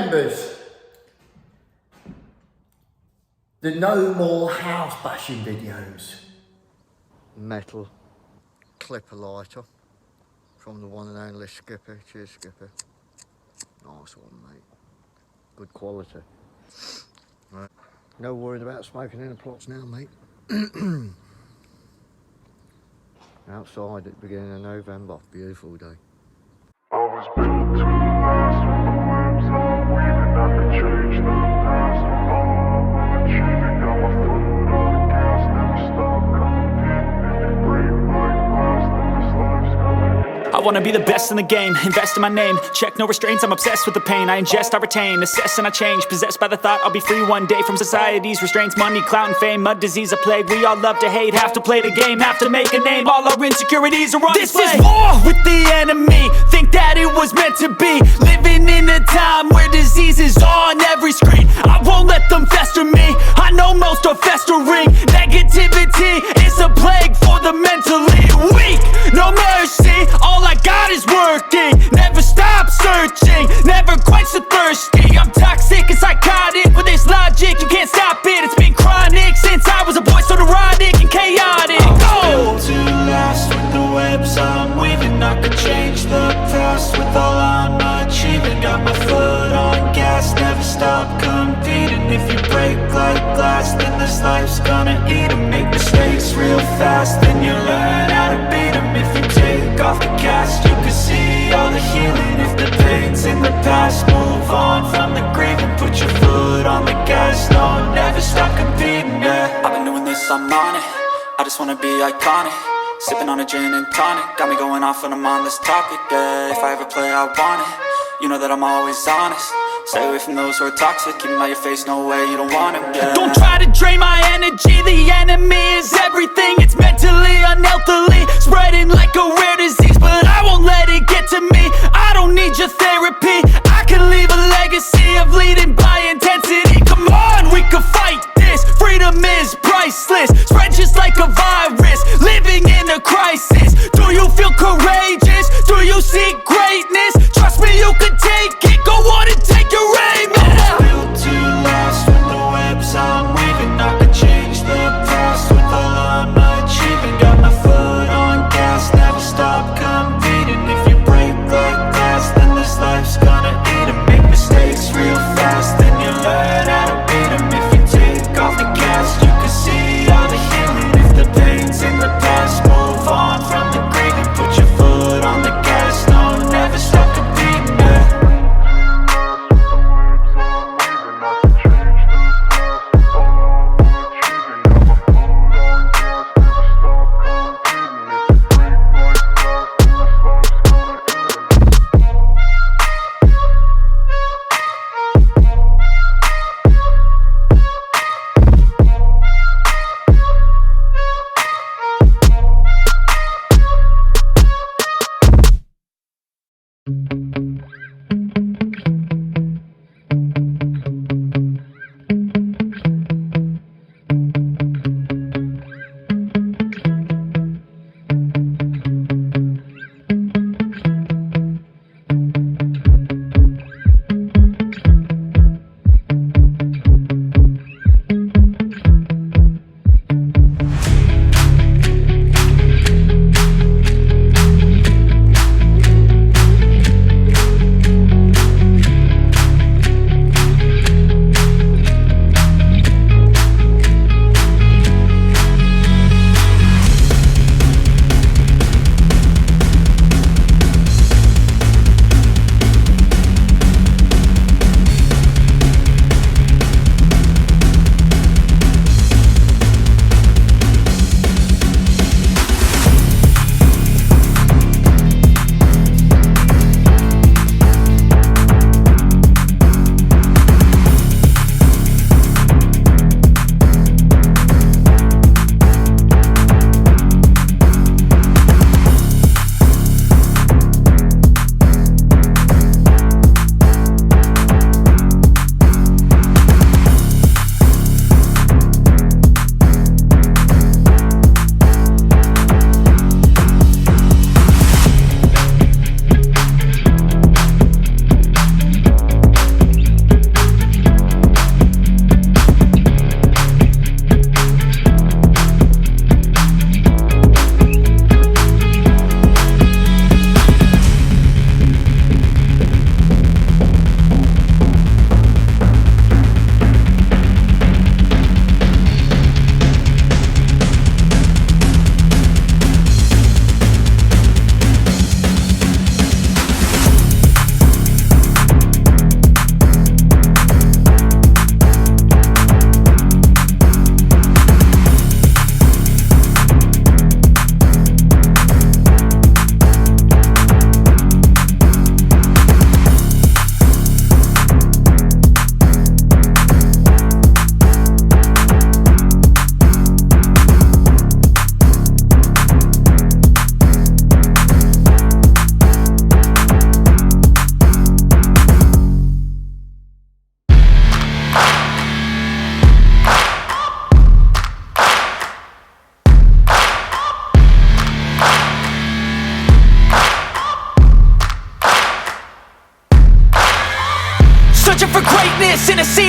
members, the no more house bashing videos. Metal clipper lighter from the one and only Skipper. Cheers, Skipper. Nice one, mate. Good quality. Right. No worried about smoking in the plots now, mate. Outside at the beginning of November. Beautiful day. I was built to last with the webs I'm weaving. I could change the past with all I'm achieving. Got my foot on the gas, never stop competing. If you break my glass, then this life's gonna end. I wanna be the best in the game, invest in my name. Check no restraints, I'm obsessed with the pain. I ingest, I retain, assess and I change. Possessed by the thought I'll be free one day from society's restraints. Money, clout and fame, mud, disease, a plague. We all love to hate, have to play the game, have to make a name. All our insecurities are on display. This is war with the enemy, think that it was meant to be. Living in a time where disease is on every screen. I won't let them fester me, I know most are festering. Negativity is a plague for the mentally weak. No mercy, all I got is working. Never stop searching, never quench the thirsty. I'm toxic and psychotic, with this logic you can't stop it. It's been chronic since I was a boy, so neurotic and chaotic. Built to last with the webs I'm weaving. I could change the past with all I'm achieving. Got my foot on gas, never stop competing. If you break like glass, then this life's gonna eat 'em. Make mistakes real fast, then you learn how to beat 'em. If you take off the cast, you can see all the healing. If the pain's in the past, move on from the grave and put your foot on the gas. No, never stop competing, yeah. I've been doing this, I'm on it. I just wanna be iconic. Sipping on a gin and tonic, got me going off when I'm on this topic, yeah. If I ever play, I want it. You know that I'm always honest. Stay away from those who are toxic. Keep them out your face, no way, you don't want them, yeah. Don't try to drain my energy, the enemy is everything. It's mentally, unhealthily, spreading like a rare disease. But I won't let it get to me, I don't need your therapy. I can leave a legacy of leading by intensity. Come on, we can fight this, freedom is priceless. Spread just like a virus, living in a crisis. Do you feel courageous? Do you seek greatness? Trust me, you can take it, go on and take your aim, yeah. I was built to last with the webs I'm weaving. I could change the past with all I'm achieving. Got my foot on gas, never stop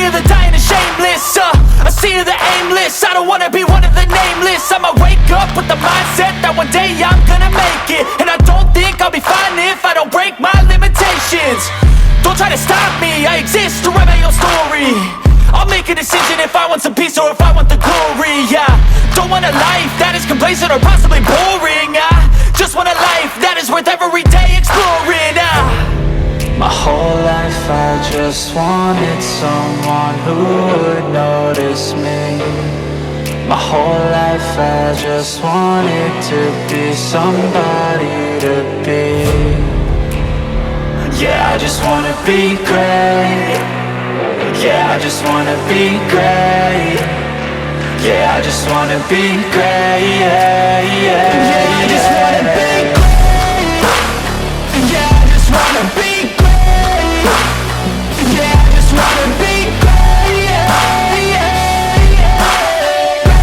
of the dying and shameless, a sea of the aimless. I don't wanna be one of the nameless. I'ma wake up with the mindset that one day I'm gonna make it. And I don't think I'll be fine if I don't break my limitations. Don't try to stop me, I exist to write my own story. I'll make a decision if I want some peace or if I want the glory. Yeah, don't want a life that is complacent or possibly boring. I just want a life that is worth every day exploring. My whole life I just wanted someone who would notice me. My whole life I just wanted to be somebody to be. Yeah, I just wanna be great. Yeah, I just wanna be great. Yeah, I just wanna be great. Yeah, yeah, yeah, I just wanna be great. Yeah, I just wanna be great. Yeah, I just wanna be great. Yeah, yeah, yeah,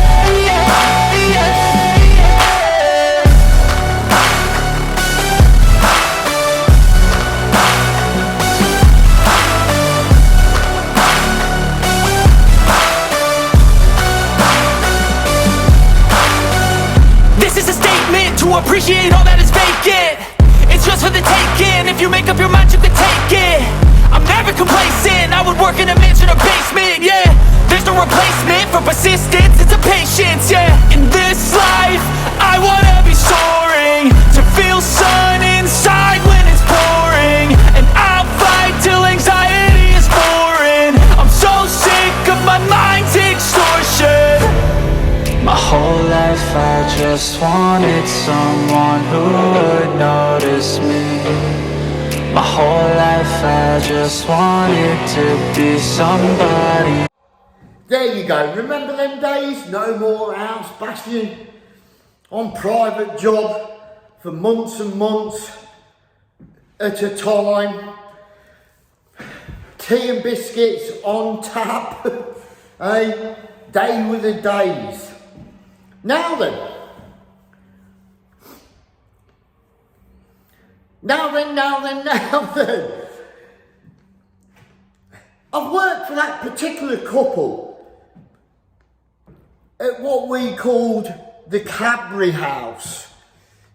yeah, yeah, yeah. This is a statement to appreciate all that is vacant. It's just for the taking. If you make up your mind, you can take it. I'm never complacent. I would work in a mansion or basement. Yeah, there's no replacement for persistence. It's a patience. Yeah, in this life, I wanna be soaring, to feel sun inside when it's pouring. And I'll fight till anxiety is foreign. I'm so sick of my mind's extortion. My whole life I just wanted someone who would notice me. My whole life I just wanted to be somebody. There you go, remember them days? No more house bashing on private job for months and months at a time. Tea and biscuits on tap. Hey, they were the days. Now then. I've worked for that particular couple at what we called the Cadbury House,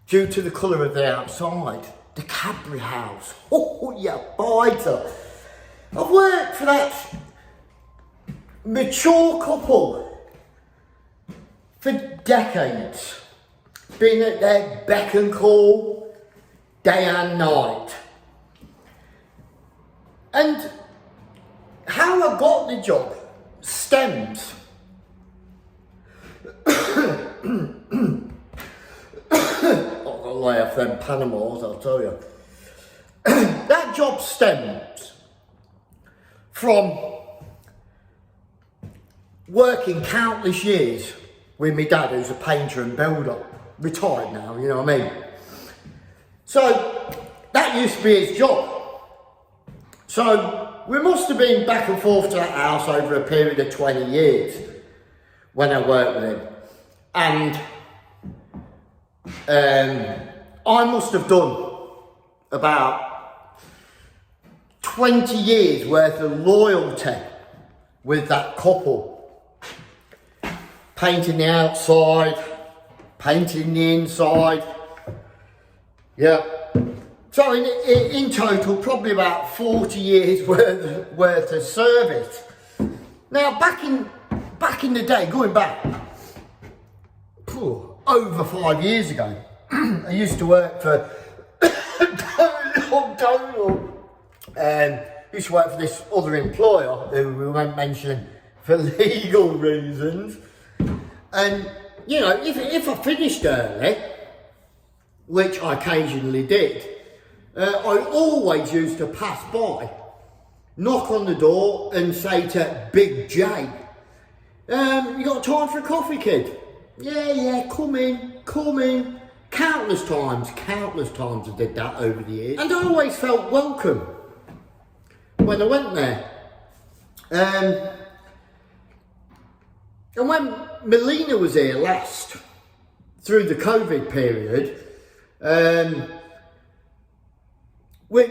due to the colour of the outside. The Cadbury House. Oh, yeah, biter. I've worked for that mature couple for decades, been at their beck and call day and night. And how I got the job stems I've got to lay off them Panamas, I'll tell you. That job stems from working countless years with my dad, who's a painter and builder, retired now, you know what I mean? So that used to be his job. So we must have been back and forth to that house over a period of 20 years when I worked with him. And I must have done about 20 years worth of loyalty with that couple. Painting the outside, painting the inside. Yeah. So in total, probably about 40 years worth of service. Now, back in the day, going back over 5 years ago, I used to work for Donald. Used to work for this other employer who we won't mention for legal reasons. And you know, if I finished early, which I occasionally did, I always used to pass by, knock on the door and say to Big J, you got time for a coffee, kid? Yeah, come in. Countless times I did that over the years. And I always felt welcome when I went there. And when Melina was here last, through the COVID period, we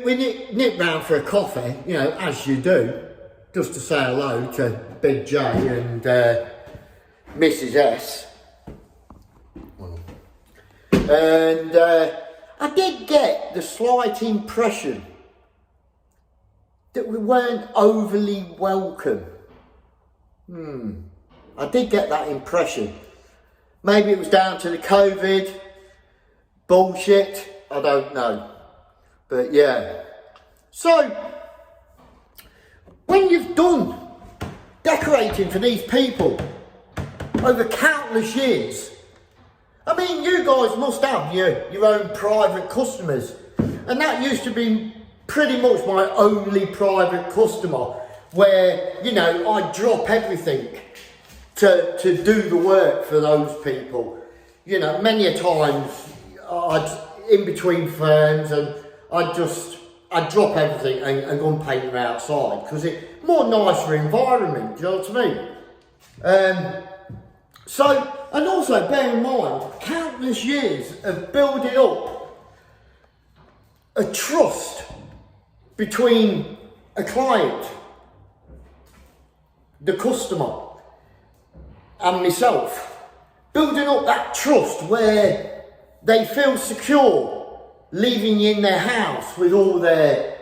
nipped round for a coffee, you know, as you do. just to say hello to Big J and Mrs S. And I did get the slight impression that we weren't overly welcome. I did get that impression. Maybe it was down to the COVID bullshit, I don't know. But yeah. So, when you've done decorating for these people over countless years, I mean, you guys must have your own private customers. And that used to be pretty much my only private customer, where, you know, I'd drop everything to do the work for those people. You know, many a times I'd in between firms and I'd drop everything and go and paint them outside because it's more nicer environment, do you know what I mean? So, and also bear in mind, countless years of building up a trust between a client, the customer, and myself. Building up that trust where they feel secure leaving you in their house with all their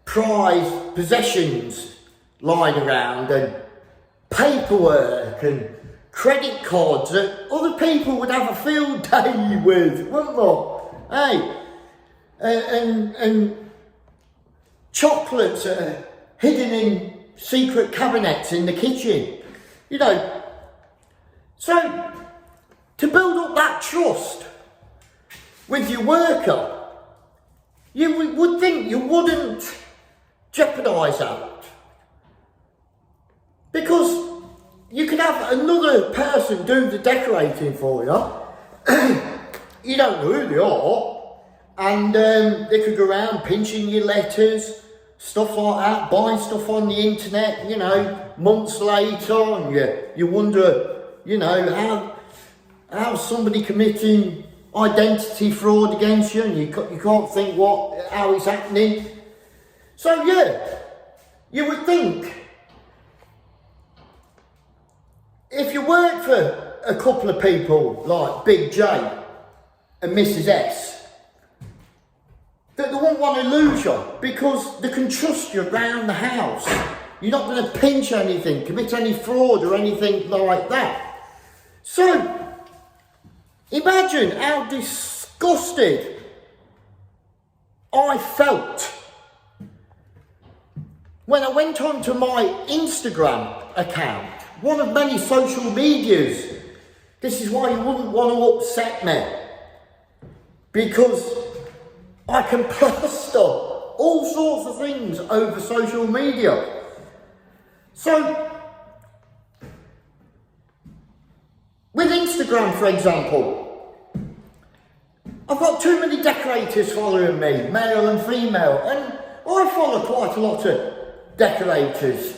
prized possessions lying around and paperwork and credit cards that other people would have a field day with, wouldn't they? Hey, and chocolates that are hidden in secret cabinets in the kitchen, you know. So, to build up that trust with your worker, you would think you wouldn't jeopardise that. Because you could have another person do the decorating for you. You don't know who they are. And they could go around pinching your letters, stuff like that, buying stuff on the internet, you know, months later, and you wonder, you know, how somebody committing identity fraud against you, and you can't think how it's happening. So yeah, you would think if you work for a couple of people like Big J and Mrs S, that they won't want to lose you because they can trust you around the house. You're not going to pinch anything, commit any fraud or anything like that. So, imagine how disgusted I felt when I went onto my Instagram account, one of many social medias. This is why you wouldn't want to upset me, because I can plaster all sorts of things over social media. So, with Instagram, for example, I've got too many decorators following me, male and female, and I follow quite a lot of decorators,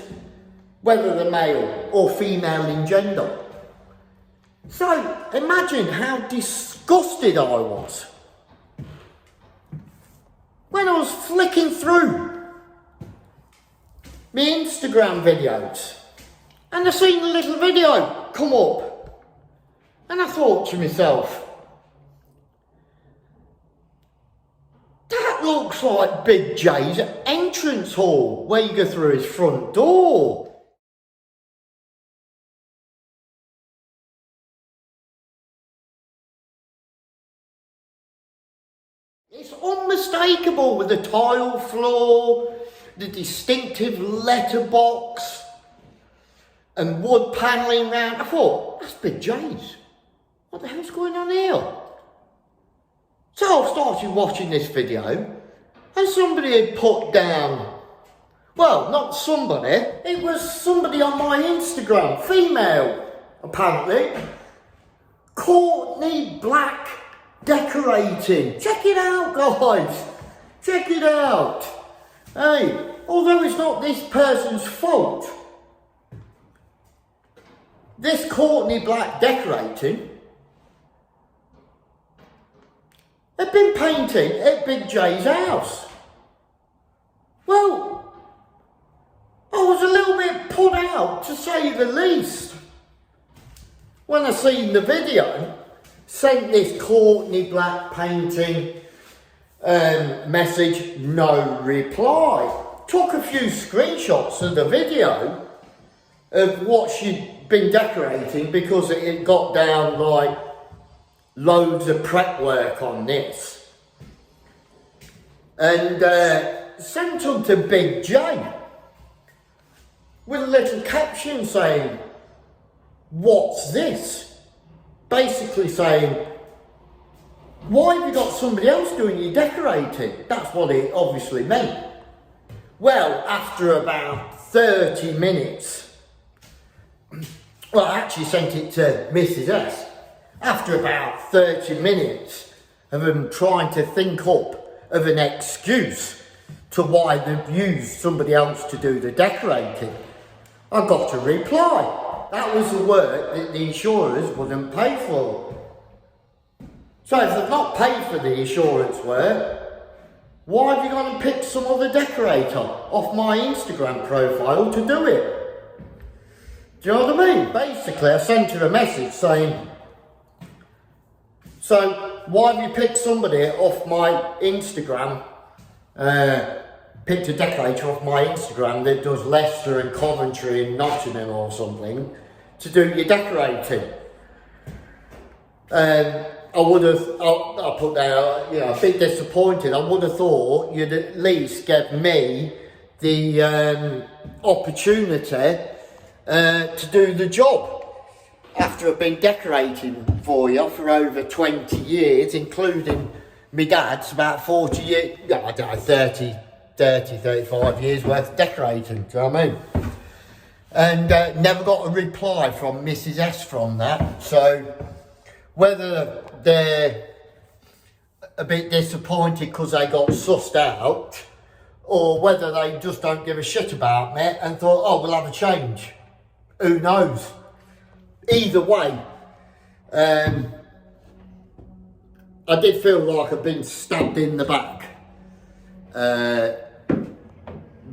whether they're male or female in gender. So, imagine how disgusted I was when I was flicking through my Instagram videos and I seen a little video come up, and I thought to myself, that looks like Big J's entrance hall where you go through his front door. It's unmistakable with the tile floor, the distinctive letterbox and wood panelling round. I thought, that's Big J's. What the hell's going on here? So I started watching this video and somebody had put down, well, not somebody, it was somebody on my Instagram, female apparently, Courtney Black Decorating. Check it out, guys. Check it out. Hey, although it's not this person's fault, this Courtney Black Decorating had been painting at Big J's house. Well, I was a little bit put out, to say the least. When I seen the video, sent this Courtney Black painting message, no reply. Took a few screenshots of the video of what she'd been decorating, because it got down like loads of prep work on this. And sent them to Big J with a little caption saying, "What's this?" Basically saying, why have you got somebody else doing your decorating? That's what it obviously meant. Well, after about 30 minutes, well, I actually sent it to Mrs. S. After about 30 minutes of them trying to think up of an excuse to why they've used somebody else to do the decorating, I got a reply. That was the work that the insurers wouldn't pay for. So if they've not paid for the insurance work, why have you gone and picked some other decorator off my Instagram profile to do it? Do you know what I mean? Basically, I sent her a message saying, so why have you picked somebody off my Instagram, picked a decorator off my Instagram that does Leicester and Coventry and Nottingham or something to do your decorating? I would have, I put there, you know, a bit disappointed. I would have thought you'd at least give me the opportunity to do the job. After I've been decorating for you for over 20 years, including my dad's about 40 years, yeah, I don't know, 35 years worth of decorating, do you know what I mean? And never got a reply from Mrs. S from that. So whether they're a bit disappointed because they got sussed out, or whether they just don't give a shit about me and thought, oh, we'll have a change. Who knows? Either way, I did feel like I'd been stabbed in the back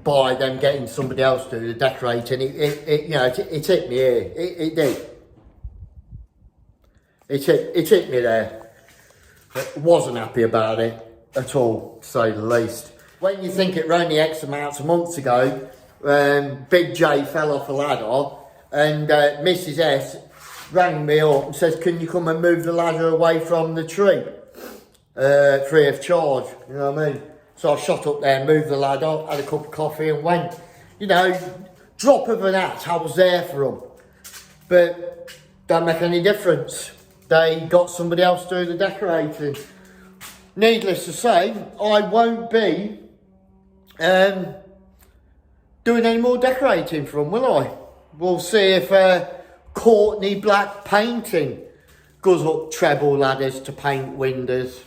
by them getting somebody else to do the decorating. It hit me here. It did. It hit me there. I wasn't happy about it at all, to say the least. When you think it was only X amounts of months ago, Big J fell off a ladder, and Mrs. S rang me up and says, can you come and move the ladder away from the tree? Free of charge, you know what I mean? So I shot up there, moved the ladder, had a cup of coffee and went. You know, drop of an hat, I was there for them. But don't make any difference. They got somebody else to do the decorating. Needless to say, I won't be doing any more decorating for them, will I? We'll see if Courtney Black Painting goes up treble ladders to paint windows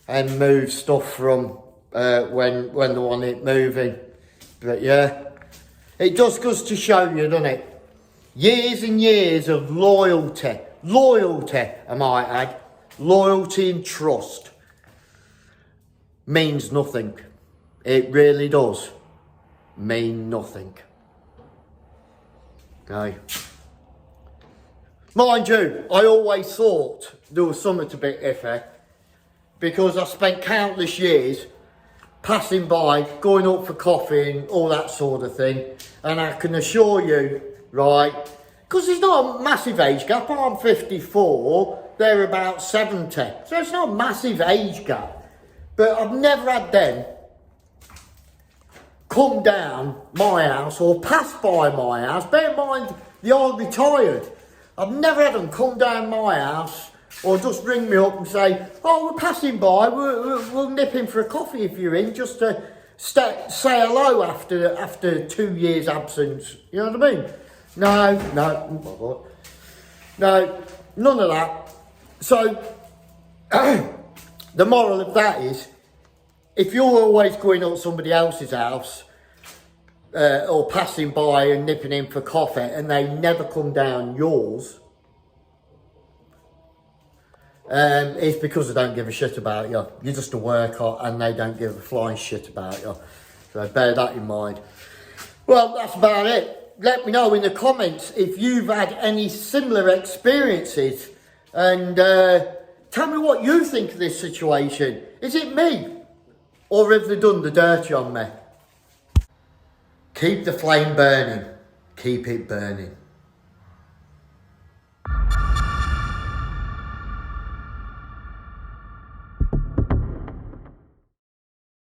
and move stuff from when they want it moving. But yeah, it just goes to show you, doesn't it? Years and years of loyalty, I might add, loyalty and trust means nothing. It really does mean nothing. Okay. Mind you, I always thought there was something a bit iffy, because I spent countless years passing by, going up for coffee and all that sort of thing, and I can assure you, right, because there's not a massive age gap. I'm 54, they're about 70, so it's not a massive age gap, but I've never had them come down my house or pass by my house. Bear in mind, they are retired. I've never had them come down my house or just ring me up and say, oh, we're passing by, we'll nip in for a coffee if you're in, just to say hello after 2 years absence. You know what I mean? No, none of that. So, the moral of that is, if you're always going up somebody else's house or passing by and nipping in for coffee and they never come down yours, it's because they don't give a shit about you. You're just a worker and they don't give a flying shit about you. So bear that in mind. Well, that's about it. Let me know in the comments if you've had any similar experiences, and tell me what you think of this situation. Is it me, or have they done the dirty on me? Keep the flame burning. Keep it burning.